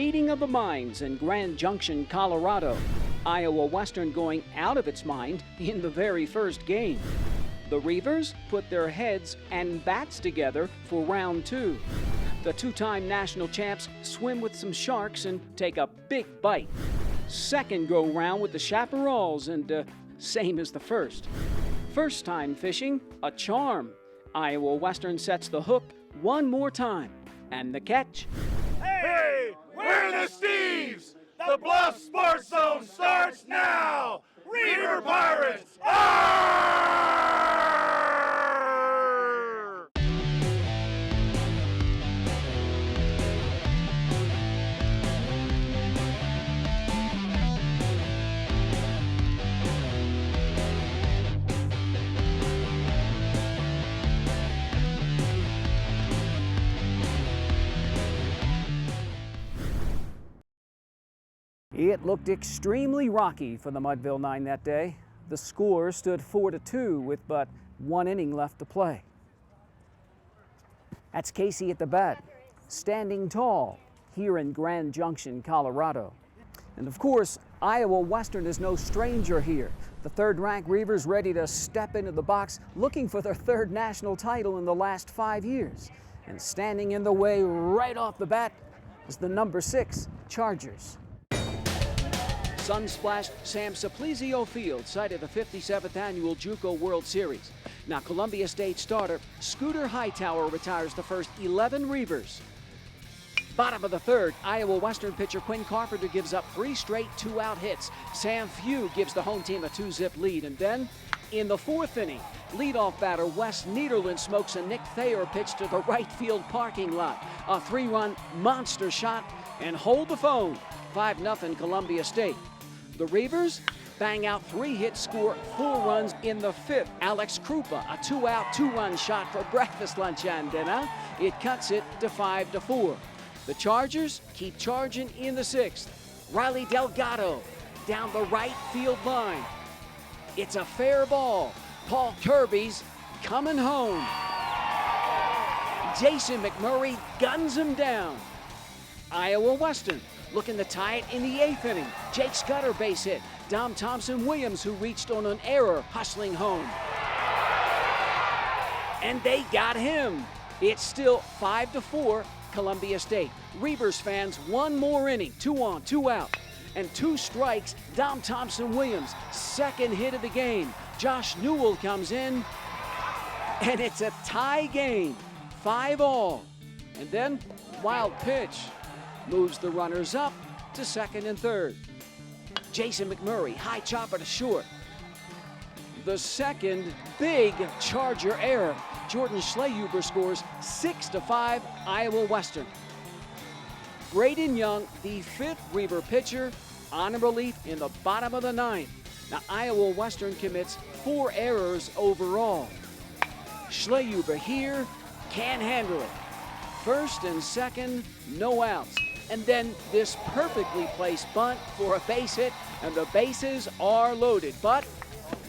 meeting of the minds in Grand Junction, Colorado. Iowa Western going out of its mind in the very first game. The Reavers put their heads and bats together for round two. The two-time national champs swim with some sharks and take a big bite. Second go-round with the Chaparrals and same as the first. First time fishing, a charm. Iowa Western sets the hook one more time. And the catch. Hey, we're the Steves! The Bluffs Sports Zone starts now! Reaver Pirates! Arr! It looked extremely rocky for the Mudville Nine that day. The score stood 4-2 with but one inning left to play. That's Casey at the bat, standing tall here in Grand Junction, Colorado. And of course, Iowa Western is no stranger here. The third-ranked Reavers ready to step into the box, looking for their third national title in the last 5 years. And standing in the way right off the bat is the number 6 Chargers. Sun-splashed Sam Simplizio Field, site of the 57th annual JUCO World Series. Now Columbia State starter Scooter Hightower retires the first 11 Reavers. Bottom of the third, Iowa Western pitcher Quinn Carpenter gives up 3 straight 2-out hits. Sam Few gives the home team a 2-zip lead. And then, in the fourth inning, leadoff batter Wes Niederland smokes a Nick Thayer pitch to the right field parking lot. A 3-run monster shot and hold the phone. 5-0 Columbia State. The Reavers bang out 3 hits, score 4 runs in the 5th. Alex Krupa, a 2-out, 2-run shot for breakfast, lunch, and dinner. It cuts it to 5-4. The Chargers keep charging in the 6th. Riley Delgado down the right field line. It's a fair ball. Paul Kirby's coming home. Jason McMurray guns him down. Iowa Western looking to tie it in the 8th inning. Jake Scudder base hit. Dom Thompson-Williams, who reached on an error, hustling home. And they got him. It's still 5-4 Columbia State. Reavers fans, one more inning, 2 on, 2 out. And 2 strikes, Dom Thompson-Williams, second hit of the game. Josh Newell comes in, and it's a tie game, 5-all. And then, wild pitch. Moves the runners up to second and third. Jason McMurray, high chopper to short. The second big Charger error. Jordan Schlehuber scores 6-5 Iowa Western. Braden Young, the 5th Reaver pitcher, on relief in the bottom of the 9th. Now Iowa Western commits 4 errors overall. Schlehuber here can't handle it. First and second, no outs. And then this perfectly placed bunt for a base hit, and the bases are loaded. But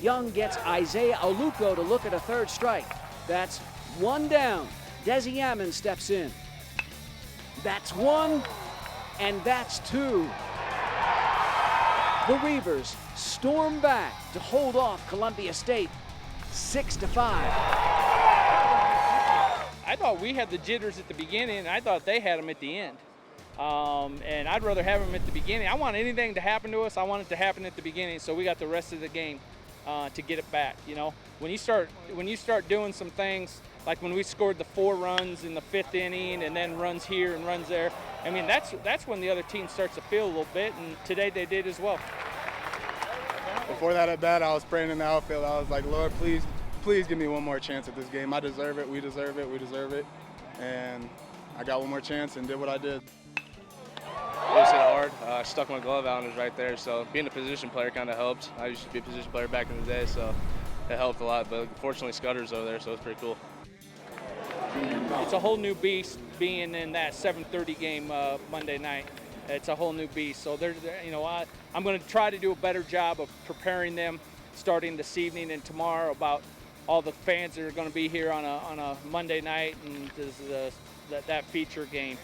Young gets Isaiah Aluko to look at a 3rd strike. That's 1 down. Desi Ammon steps in. That's 1, and that's 2. The Reavers storm back to hold off Columbia State 6-5. I thought we had the jitters at the beginning, and I thought they had them at the end. And I'd rather have them at the beginning. I want anything to happen to us, I want it to happen at the beginning, so we got the rest of the game to get it back. You know, when you start doing some things like when we scored the 4 runs in the 5th inning and then runs here and runs there, I mean that's when the other team starts to feel a little bit, and today they did as well. Before that at bat, I was praying in the outfield. I was like, Lord, please give me one more chance at this game. I deserve it. We deserve it. We deserve it. And I got one more chance and did what I did. It was hit hard. I stuck my glove out and it was right there. So being a position player kind of helped. I used to be a position player back in the day, so it helped a lot. But fortunately, Scudder's over there, so it's pretty cool. It's a whole new beast being in that 7:30 game Monday night. It's a whole new beast. So I'm going to try to do a better job of preparing them starting this evening and tomorrow about all the fans that are going to be here on a Monday night and that feature game.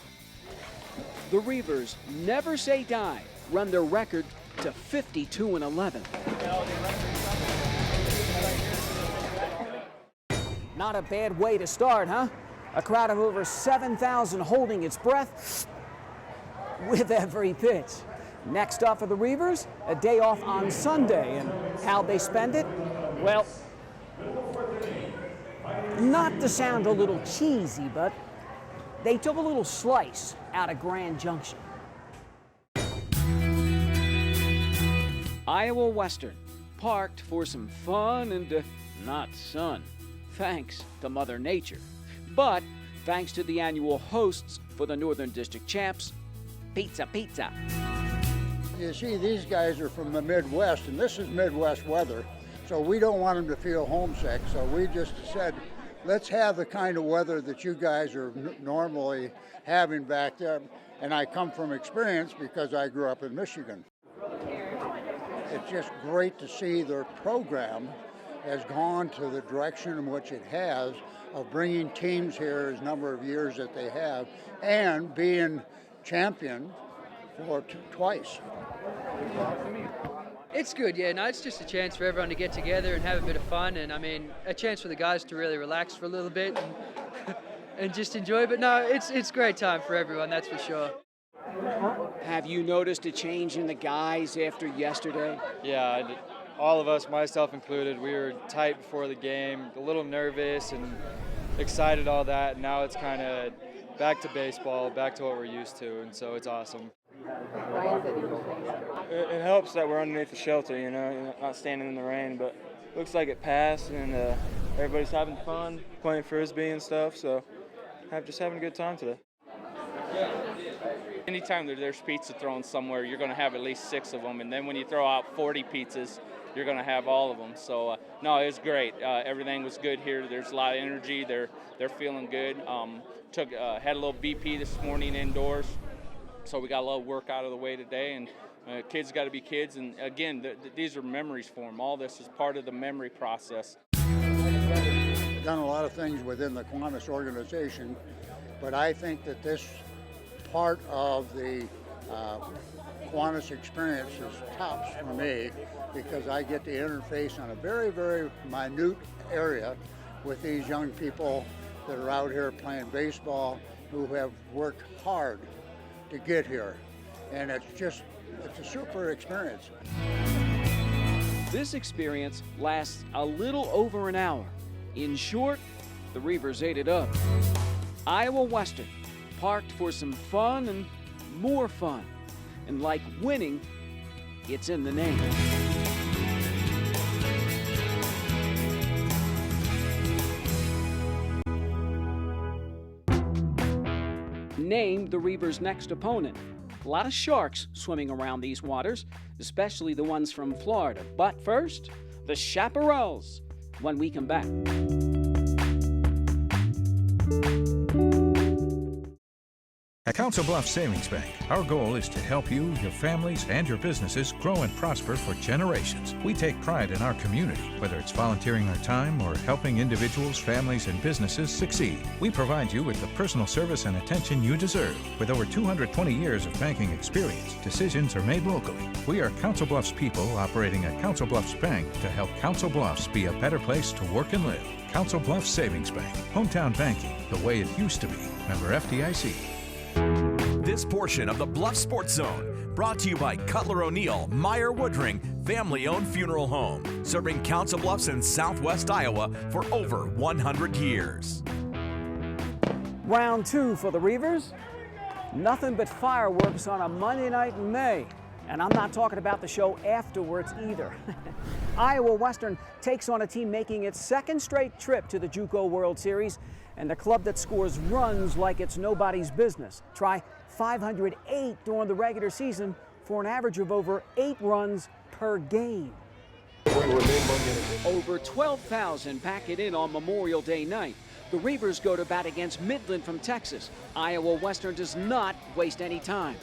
the Reavers never say die, run their record to 52-11. Not a bad way to start, huh? A crowd of over 7,000 holding its breath with every pitch. Next up for the Reavers, a day off on Sunday, and how'd they spend it? Well, not to sound a little cheesy, but they took a little slice out of Grand Junction. Iowa Western, parked for some fun and not sun, thanks to Mother Nature. But thanks to the annual hosts for the Northern District champs, pizza, pizza. You see, these guys are from the Midwest, and this is Midwest weather, so we don't want them to feel homesick. So we just said, let's have the kind of weather that you guys are normally having back there. And I come from experience because I grew up in Michigan. It's just great to see their program has gone to the direction in which it has of bringing teams here as number of years that they have and being champion for twice. It's good, yeah. No, it's just a chance for everyone to get together and have a bit of fun, and I mean, a chance for the guys to really relax for a little bit and just enjoy. But no, it's a great time for everyone, that's for sure. Have you noticed a change in the guys after yesterday? Yeah, all of us, myself included, we were tight before the game, a little nervous and excited, all that. Now it's kind of back to baseball, back to what we're used to, and so it's awesome. It helps that we're underneath the shelter, you know, not standing in the rain, but looks like it passed, and everybody's having fun, playing Frisbee and stuff, so just having a good time today. Anytime there's pizza thrown somewhere, you're going to have at least 6 of them, and then when you throw out 40 pizzas, you're going to have all of them. So, no, it was great. Everything was good here. There's a lot of energy. They're feeling good. Had a little BP this morning indoors, so we got a little work out of the way today, and kids got to be kids. And, again, these are memories for them. All this is part of the memory process. Done a lot of things within the Kiwanis organization, but I think that this part of the Kiwanis experience is tops for me because I get to interface on a very, very minute area with these young people that are out here playing baseball who have worked hard to get here. And it's a super experience. This experience lasts a little over an hour. In short, the Reavers ate it up. Iowa Western, parked for some fun and more fun. And like winning, it's in the name. Name the Reavers' next opponent. A lot of sharks swimming around these waters, especially the ones from Florida. But first, the Chaparrals, when we come back. At Council Bluffs Savings Bank, our goal is to help you, your families, and your businesses grow and prosper for generations. We take pride in our community, whether it's volunteering our time or helping individuals, families, and businesses succeed. We provide you with the personal service and attention you deserve. With over 220 years of banking experience, decisions are made locally. We are Council Bluffs people operating at Council Bluffs Bank to help Council Bluffs be a better place to work and live. Council Bluffs Savings Bank, hometown banking, the way it used to be. Member FDIC. This portion of the Bluff Sports Zone brought to you by Cutler O'Neill Meyer Woodring family-owned funeral home, serving Council Bluffs in southwest Iowa for over 100 years. Round 2 for the Reavers. Nothing but fireworks on a Monday night in May. And I'm not talking about the show afterwards either. Iowa Western takes on a team making its second straight trip to the JUCO World Series, and the club that scores runs like it's nobody's business. Try 508 during the regular season for an average of over 8 runs per game. Over 12,000 pack it in on Memorial Day night. The Reavers go to bat against Midland from Texas. Iowa Western does not waste any time.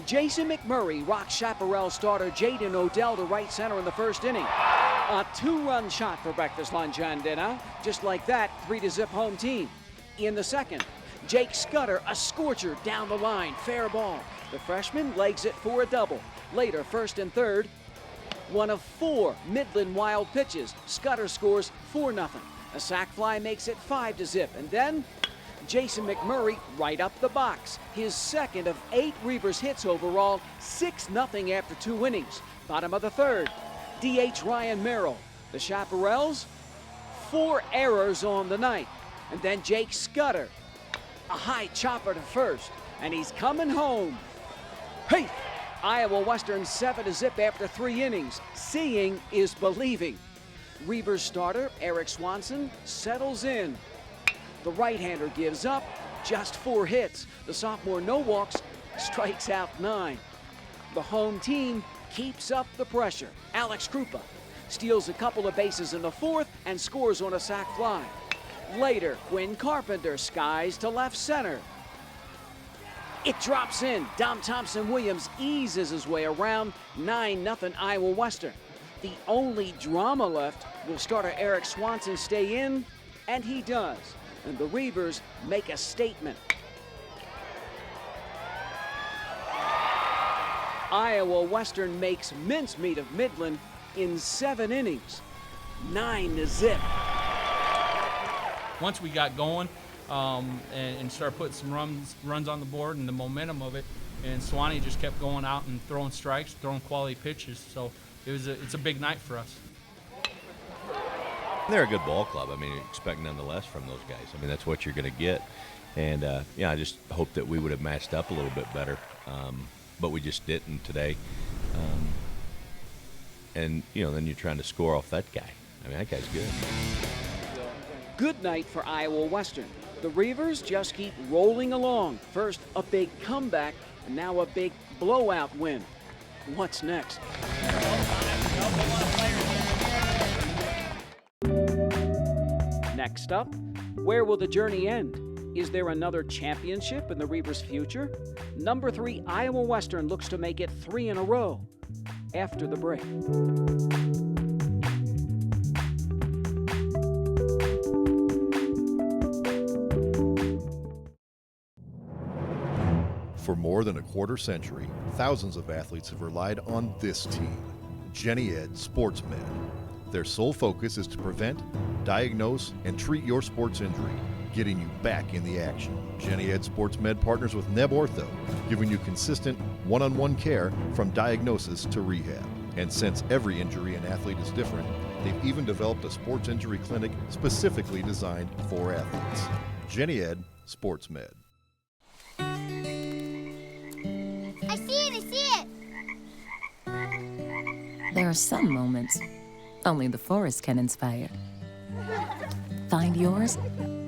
Jason McMurray rocks Chaparral starter Jaden Odell to right center in the first inning. A 2-run shot for breakfast, lunch, and dinner. Just like that, 3-0 home team. In the second, Jake Scudder, a scorcher down the line, fair ball. The freshman legs it for a double. Later, first and third, one of 4 Midland Wild pitches. Scudder scores 4-0. A sac fly makes it 5-0, and then Jason McMurray right up the box. His second of 8 Reavers hits overall, 6-0 after 2 innings. Bottom of the third, DH Ryan Merrill. The Chaparrals, 4 errors on the night. And then Jake Scudder, a high chopper to first, and he's coming home. Hey! Iowa Western 7-0 after 3 innings. Seeing is believing. Reavers starter Eric Swanson settles in. The right-hander gives up just 4 hits. The sophomore no walks, strikes out 9. The home team keeps up the pressure. Alex Krupa steals a couple of bases in the 4th and scores on a sac fly. Later, Quinn Carpenter skies to left center. It drops in. Dom Thompson-Williams eases his way around. 9-0 Iowa Western. The only drama left, will starter Eric Swanson stay in? And he does. And the Reavers make a statement. Iowa Western makes mincemeat of Midland in 7 innings. 9-0. Once we got going and started putting some runs on the board and the momentum of it, and Swanee just kept going out and throwing strikes, throwing quality pitches. So it's a big night for us. They're a good ball club. I mean, expect nonetheless from those guys. I mean, that's what you're going to get. And, I just hope that we would have matched up a little bit better. But we just didn't today. And, then you're trying to score off that guy. I mean, that guy's good. Good night for Iowa Western. The Reavers just keep rolling along. First, a big comeback, and now a big blowout win. What's next? Next up, where will the journey end? Is there another championship in the Reavers' future? Number 3, Iowa Western looks to make it 3 in a row. After the break. For more than a quarter century, thousands of athletes have relied on this team, Jenny Ed Sports Med. Their sole focus is to prevent, diagnose, and treat your sports injury, getting you back in the action. Jenny Ed Sports Med partners with Neb Ortho, giving you consistent one-on-one care from diagnosis to rehab. And since every injury an athlete is different, they've even developed a sports injury clinic specifically designed for athletes. Jenny Ed Sports Med. I see it! There are some moments only the forest can inspire. Find yours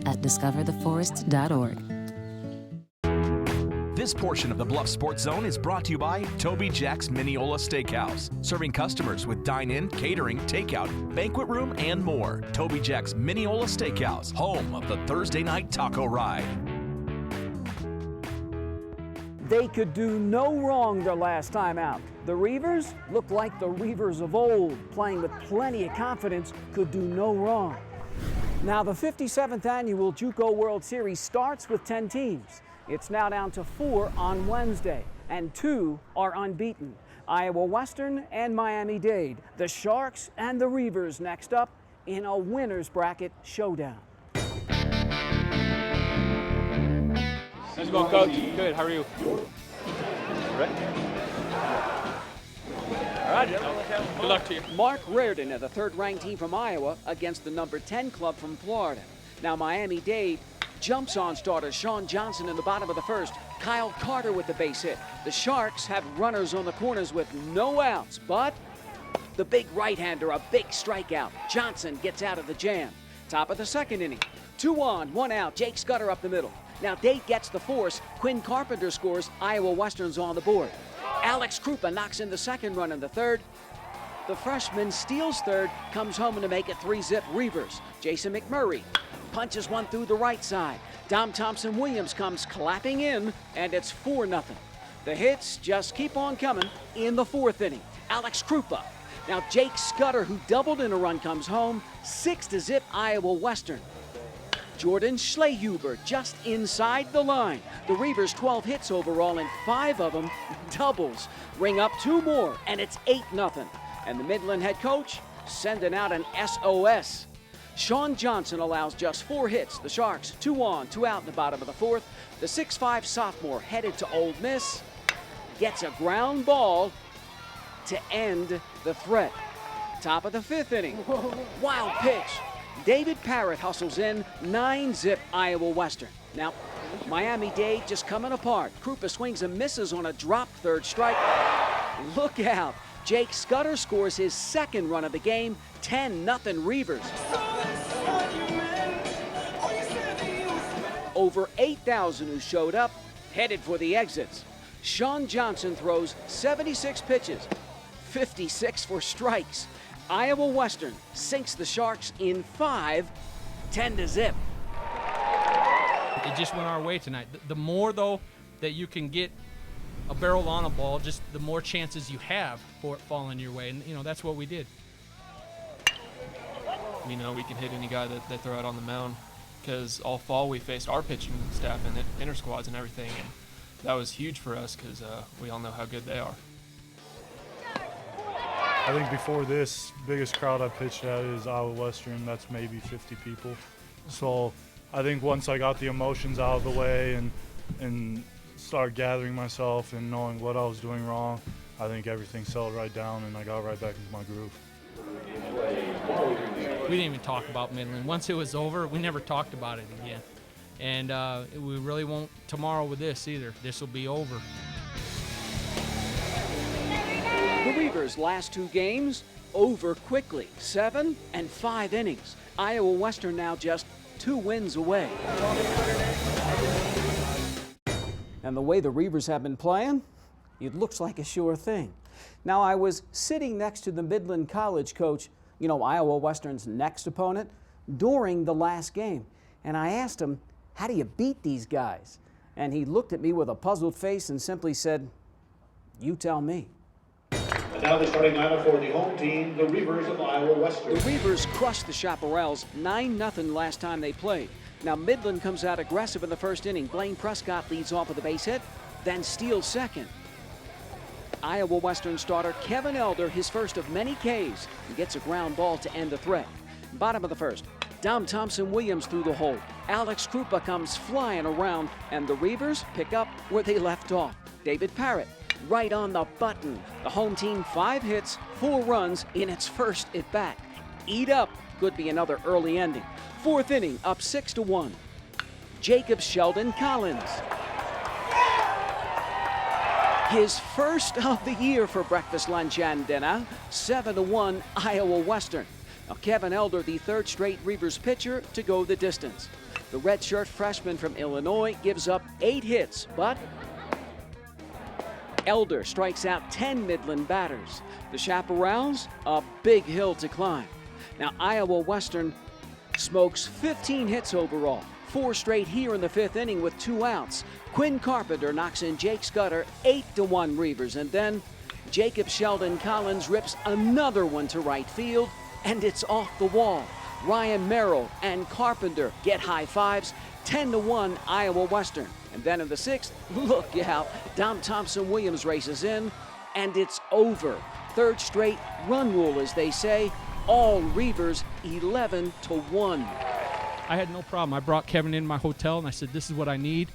at discovertheforest.org. This portion of the Bluffs Sports Zone is brought to you by Toby Jack's Mineola Steakhouse, serving customers with dine-in, catering, takeout, banquet room, and more. Toby Jack's Mineola Steakhouse, home of the Thursday night taco ride. They could do no wrong their last time out. The Reavers looked like the Reavers of old, playing with plenty of confidence, could do no wrong. Now the 57th annual JUCO World Series starts with 10 teams. It's now down to 4 on Wednesday, and 2 are unbeaten. Iowa Western and Miami-Dade, the Sharks and the Reavers next up in a winner's bracket showdown. How's it going, Coach? Good, how are you? Ready? All right, good luck to you. Mark Reardon of the 3rd-ranked team from Iowa against the number 10 club from Florida. Now Miami-Dade jumps on starter Sean Johnson in the bottom of the 1st. Kyle Carter with the base hit. The Sharks have runners on the corners with no outs, but the big right-hander, a big strikeout. Johnson gets out of the jam. Top of the 2nd inning. 2 on, 1 out. Jake Scudder up the middle. Now Dade gets the force. Quinn Carpenter scores. Iowa Western's on the board. Alex Krupa knocks in the 2nd run in the 3rd. The freshman steals 3rd, comes home to make it 3-zip Reavers. Jason McMurray punches one through the right side. Dom Thompson-Williams comes clapping in, and it's 4-0. The hits just keep on coming in the 4th inning. Alex Krupa. Now Jake Scudder, who doubled in a run, comes home. 6-0 Iowa Western. Jordan Schlehuber just inside the line. The Reavers 12 hits overall and 5 of them doubles. Ring up 2 more and it's 8-0. And the Midland head coach sending out an SOS. Sean Johnson allows just 4 hits. The Sharks 2 on, 2 out in the bottom of the 4th. The 6'5" sophomore headed to Ole Miss gets a ground ball to end the threat. Top of the 5th inning. Wild pitch. David Parrott hustles in, 9-zip Iowa Western. Now, Miami-Dade just coming apart. Krupa swings and misses on a drop third strike. Look out. Jake Scudder scores his 2nd run of the game, 10-0 Reavers. Over 8,000 who showed up, headed for the exits. Sean Johnson throws 76 pitches, 56 for strikes. Iowa Western sinks the Sharks in 5, 10-0. It just went our way tonight. The more, though, that you can get a barrel on a ball, just the more chances you have for it falling your way. And, that's what we did. We can hit any guy that throw out on the mound because all fall we faced our pitching staff and inter squads and everything. And that was huge for us because we all know how good they are. I think before this, biggest crowd I pitched at is Iowa Western. That's maybe 50 people. So I think once I got the emotions out of the way and started gathering myself and knowing what I was doing wrong, I think everything settled right down and I got right back into my groove. We didn't even talk about Midland. Once it was over, we never talked about it again. And we really won't tomorrow with this either. This will be over. The Reavers' last 2 games over quickly, 7 and 5 innings. Iowa Western now just 2 wins away. And the way the Reavers have been playing, it looks like a sure thing. Now, I was sitting next to the Midland College coach, Iowa Western's next opponent, during the last game. And I asked him, how do you beat these guys? And he looked at me with a puzzled face and simply said, you tell me. And now the starting lineup for the home team, the Reavers of Iowa Western. The Reavers crushed the Chaparrals 9-0 last time they played. Now Midland comes out aggressive in the 1st inning. Blaine Prescott leads off with a base hit, then steals 2nd. Iowa Western starter Kevin Elder, his first of many Ks, and gets a ground ball to end the threat. Bottom of the 1st, Dom Thompson-Williams through the hole. Alex Krupa comes flying around, and the Reavers pick up where they left off. David Parrott right on the button. The home team 5 hits, 4 runs in its first at bat. Eat up, could be another early ending. 4th inning, up 6-1. Jacob Sheldon Collins. His first of the year for breakfast, lunch, and dinner. 7-1 Iowa Western. Now Kevin Elder, the 3rd straight Reavers pitcher to go the distance. The redshirt freshman from Illinois gives up 8 hits, but Elder strikes out 10 Midland batters. The Chaparrals, a big hill to climb. Now Iowa Western smokes 15 hits overall. 4 straight here in the 5th inning with 2 outs. Quinn Carpenter knocks in Jake Scudder, 8-1 Reavers, and then Jacob Sheldon Collins rips another one to right field, and it's off the wall. Ryan Merrill and Carpenter get high fives, 10-1 Iowa Western. And then in the 6th, look out, Dom Thompson-Williams races in, and it's over. 3rd straight run rule, as they say. All Reavers 11-1. I had no problem. I brought Kevin in my hotel, and I said, this is what I need.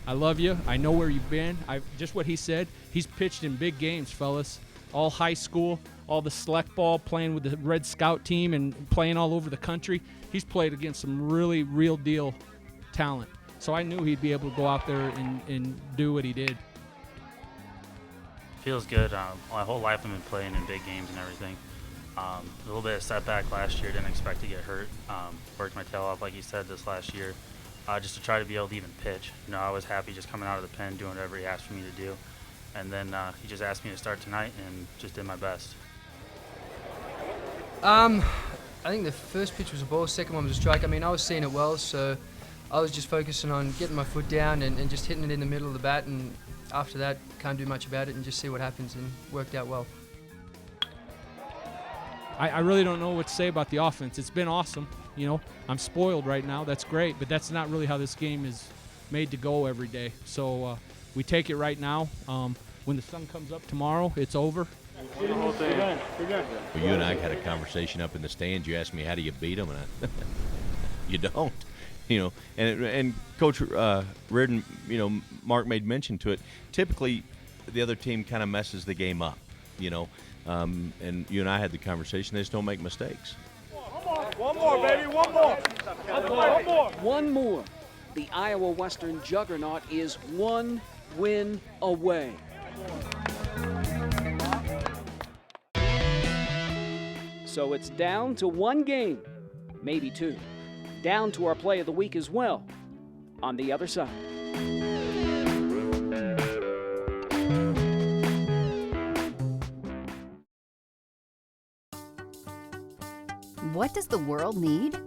I love you. I know where you've been. Just what he said. He's pitched in big games, fellas. All high school, all the select ball, playing with the Red Scout team and playing all over the country. He's played against some really real deal talent. So I knew he'd be able to go out there and do what he did. Feels good. My whole life I've been playing in big games and everything. A little bit of setback last year. Didn't expect to get hurt. Worked my tail off, like you said, this last year, just to try to be able to even pitch. I was happy just coming out of the pen, doing whatever he asked for me to do. And then he just asked me to start tonight and just did my best. I think the first pitch was a ball, second one was a strike. I mean, I was seeing it well, so I was just focusing on getting my foot down and just hitting it in the middle of the bat, and after that, can't do much about it and just see what happens, and worked out well. I really don't know what to say about the offense. It's been awesome. You know, I'm spoiled right now. That's great, but that's not really how this game is made to go every day. So we take it right now. When the sun comes up tomorrow, it's over. Well, you and I had a conversation up in the stands. You asked me, how do you beat them? And you don't. You know, and Coach Reardon, you know, Mark made mention to it. Typically, the other team kind of messes the game up, you know. And you and I had the conversation. They just don't make mistakes. One more, baby, one more. One more. One more. The Iowa Western juggernaut is one win away. So it's down to one game, maybe two. Down to our play of the week as well, on the other side. What does the world need?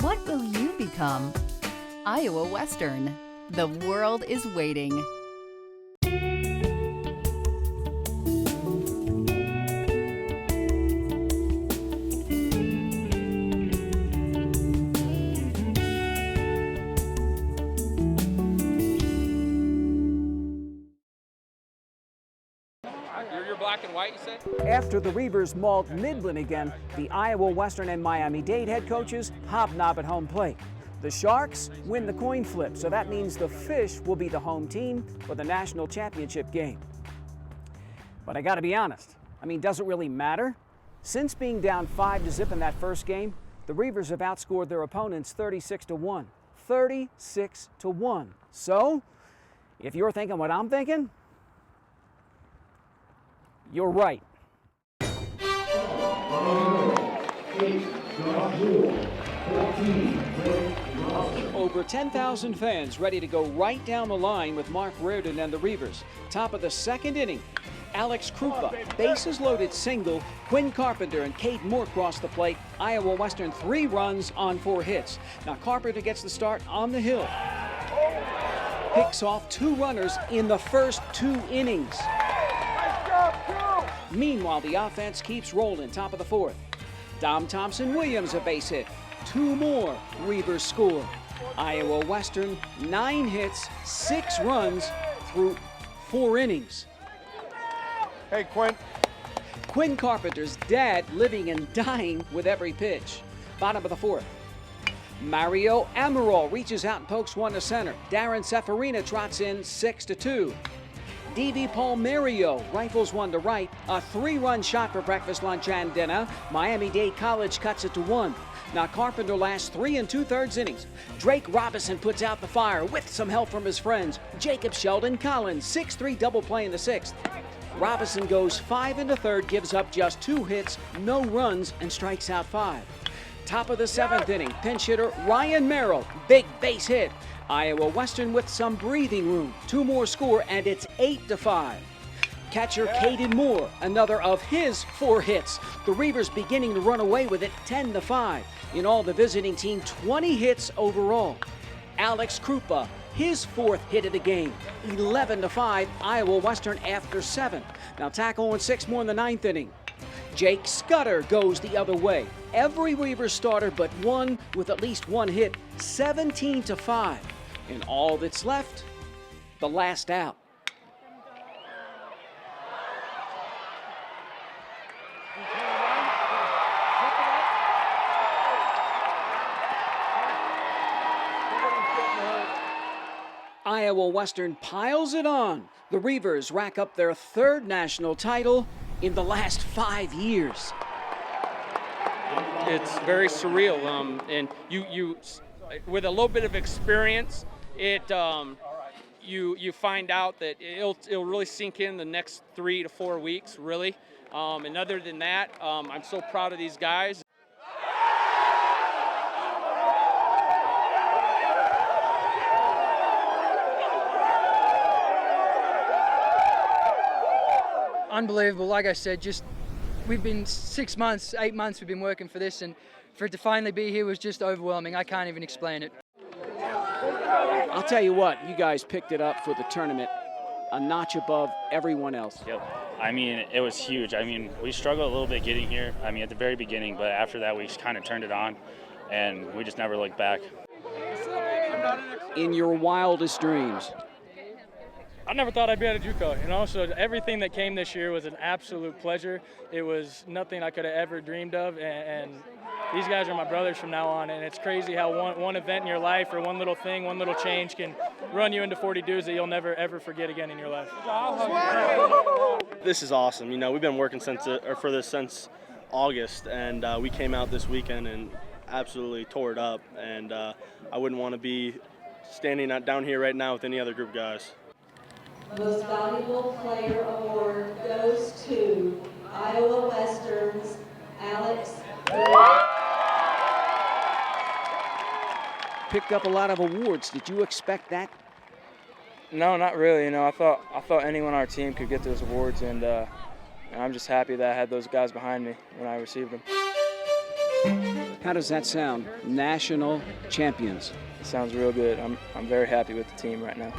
What will you become? Iowa Western. The world is waiting. You're black and white, you said? After the Reavers mauled Midland again, the Iowa Western and Miami-Dade head coaches hobnob at home plate. The Sharks win the coin flip, so that means the Fish will be the home team for the national championship game. But I gotta be honest, I mean, does it really matter? Since being down 5-0 in that first game, the Reavers have outscored their opponents 36-1. 36-1. So, if you're thinking what I'm thinking, you're right. Over 10,000 fans ready to go right down the line with Mark Reardon and the Reavers. Top of the second inning, Alex Krupa, bases loaded single. Quinn Carpenter and Cade Moore cross the plate. Iowa Western 3 runs on 4 hits. Now Carpenter gets the start on the hill. Picks off 2 runners in the first 2 innings. Meanwhile, the offense keeps rolling, top of the 4th. Dom Thompson-Williams a base hit. 2 more, Reavers score. Iowa Western, 9 hits, 6 runs through 4 innings. Hey, Quinn. Quinn Carpenter's dad living and dying with every pitch. Bottom of the 4th. Mario Amaral reaches out and pokes one to center. Darren Seferina trots in 6-2. D.V. Palmerio rifles one to right. A 3-run shot for breakfast, lunch, and dinner. Miami-Dade College cuts it to 1. Now Carpenter lasts 3 2/3 innings. Drake Robinson puts out the fire with some help from his friends. Jacob Sheldon Collins, 6-3 double play in the 6th. Robinson goes 5 1/3, gives up just 2 hits, no runs, and strikes out 5. Top of the 7th inning, pinch hitter Ryan Merrill, big base hit. Iowa Western with some breathing room. 2 more score, and it's 8-5. Catcher Caden Moore, another of his 4 hits. The Reavers beginning to run away with it, 10-5. In all, the visiting team, 20 hits overall. Alex Krupa, his 4th hit of the game, 11-5. Iowa Western after 7. Now tackle on 6 more in the 9th inning. Jake Scudder goes the other way. Every Reavers starter but one with at least 1 hit, 17-5. And all that's left, the last out. Iowa Western piles it on. The Reavers rack up their 3rd national title in the last 5 years. It's very surreal, and you with a little bit of experience, you find out that it'll really sink in the next 3 to 4 weeks, really. And other than that, I'm so proud of these guys. unbelievable. Like I said, just we've been 6 months, 8 months we've been working for this, and for it to finally be here was just overwhelming. I can't even explain it. I'll tell you what, you guys picked it up for the tournament a notch above everyone else. Yep. I mean, it was huge. I mean, we struggled a little bit getting here, I mean, at the very beginning, but after that we just kind of turned it on, and we just never looked back. In your wildest dreams? I never thought I'd be at a JUCO, you know, so everything that came this year was an absolute pleasure. It was nothing I could have ever dreamed of, and these guys are my brothers from now on, and it's crazy how one event in your life or one little thing, one little change can run you into 40 dudes that you'll never, ever forget again in your life. This is awesome. You know, we've been working for this since August, and we came out this weekend and absolutely tore it up, and I wouldn't want to be standing down here right now with any other group of guys. Most Valuable Player Award goes to Iowa Western's Alex. Picked up a lot of awards. Did you expect that? No, not really. You know, I thought anyone on our team could get those awards, and I'm just happy that I had those guys behind me when I received them. How does that sound? National champions. It sounds real good. I'm very happy with the team right now.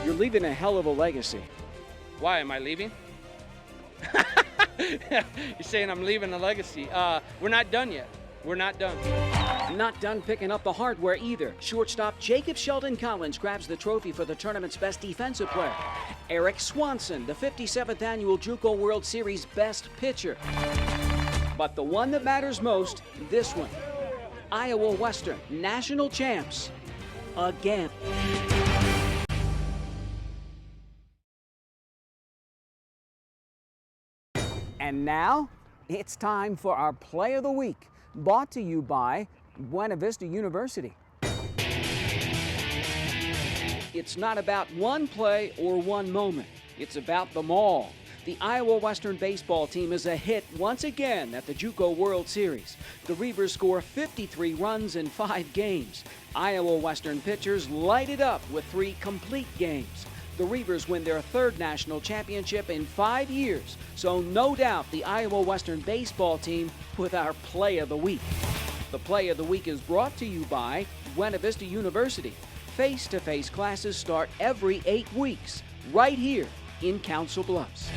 You're leaving a hell of a legacy. Why am I leaving? You're saying I'm leaving a legacy. We're not done yet. We're not done. Not done picking up the hardware either. Shortstop Jacob Sheldon Collins grabs the trophy for the tournament's best defensive player. Eric Swanson, the 57th annual JUCO World Series best pitcher. But the one that matters most, this one. Iowa Western national champs again. And now, it's time for our Play of the Week, brought to you by Buena Vista University. It's not about one play or one moment. It's about them all. The Iowa Western baseball team is a hit once again at the JUCO World Series. The Reavers score 53 runs in 5 games. Iowa Western pitchers light it up with 3 complete games. The Reavers win their 3rd national championship in 5 years, so no doubt the Iowa Western baseball team with our Play of the Week. The Play of the Week is brought to you by Buena Vista University. Face-to-face classes start every 8 weeks, right here in Council Bluffs.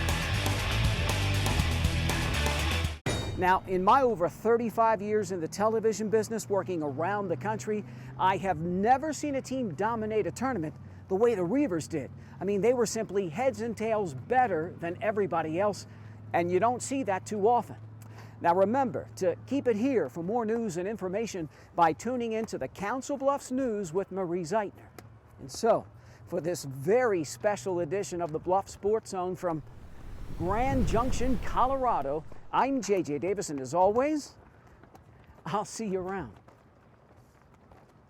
Now, in my over 35 years in the television business working around the country, I have never seen a team dominate a tournament the way the Reavers did. I mean, they were simply heads and tails better than everybody else, and you don't see that too often. Now remember to keep it here for more news and information by tuning into the Council Bluffs News with Marie Zeitner. And so, for this very special edition of the Bluff Sports Zone from Grand Junction, Colorado, I'm JJ Davis, and as always, I'll see you around.